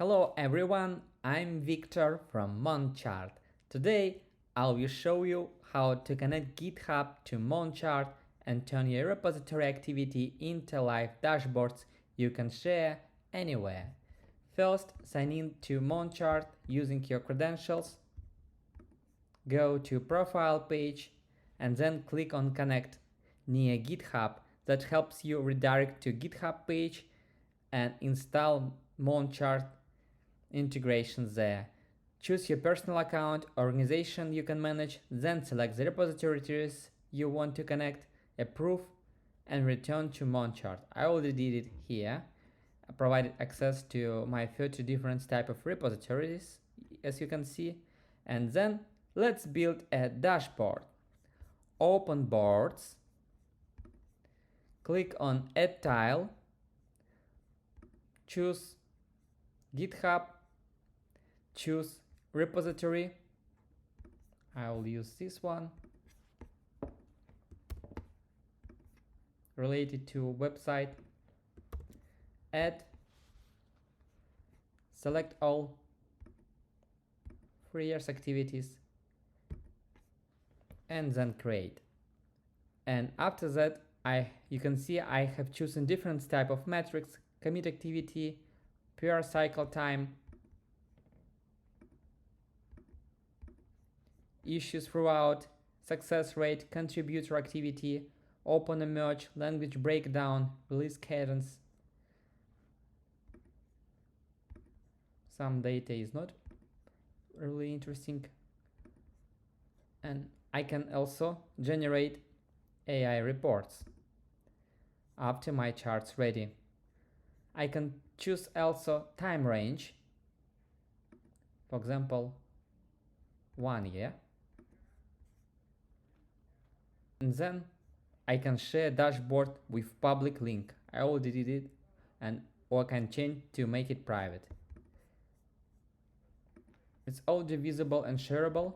Hello everyone, I'm Victor from MonChart. Today I will show you how to connect GitHub to MonChart and turn your repository activity into live dashboards you can share anywhere. First, sign in to MonChart using your credentials. Go to Profile page and then click on Connect near GitHub. That helps you redirect to GitHub page and install MonChart integrations there. Choose your personal account, organization you can manage, then select the repositories you want to connect, approve, and return to MonChart. I already did it here. I provided access to my 30 different type of repositories, as you can see. And then let's build a dashboard. Open boards, click on Add Tile, choose GitHub, choose repository. I will use this one related to website. Add, select all 3 years activities, and then create. And after that, you can see I have chosen different type of metrics: commit activity, pure cycle time, issues throughout, success rate, contributor activity, open and merge, language breakdown, release cadence. Some data is not really interesting. And I can also generate AI reports after my chart's ready. I can choose also time range, for example 1 year, and then I can share dashboard with public link. I already did it, or can change to make it private. It's already visible and shareable,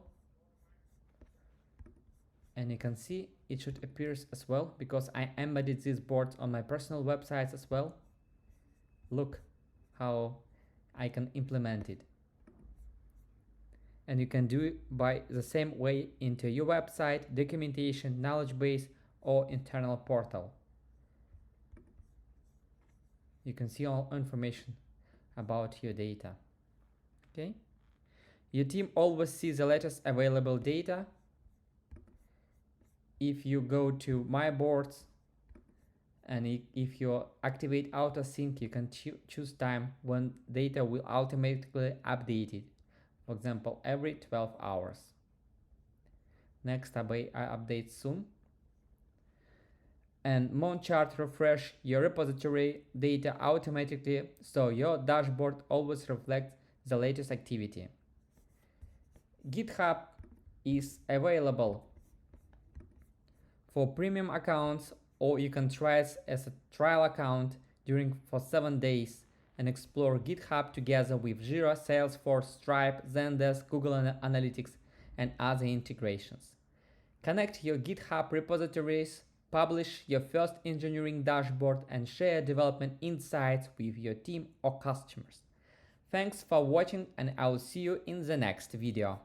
and you can see it should appear as well because I embedded these boards on my personal websites as well. Look how I can implement it. And you can do it by the same way into your website, documentation, knowledge base, or internal portal. You can see all information about your data. Okay? Your team always sees the latest available data. If you go to My Boards, and if you activate auto sync, you can choose time when data will automatically update it. For example, every 12 hours. Next update soon. And MonChart refresh your repository data automatically, so your dashboard always reflects the latest activity. GitHub is available for premium accounts, or you can try it as a trial account for 7 days and explore GitHub together with Jira, Salesforce, Stripe, Zendesk, Google Analytics, and other integrations. Connect your GitHub repositories, publish your first engineering dashboard, and share development insights with your team or customers. Thanks for watching, and I will see you in the next video.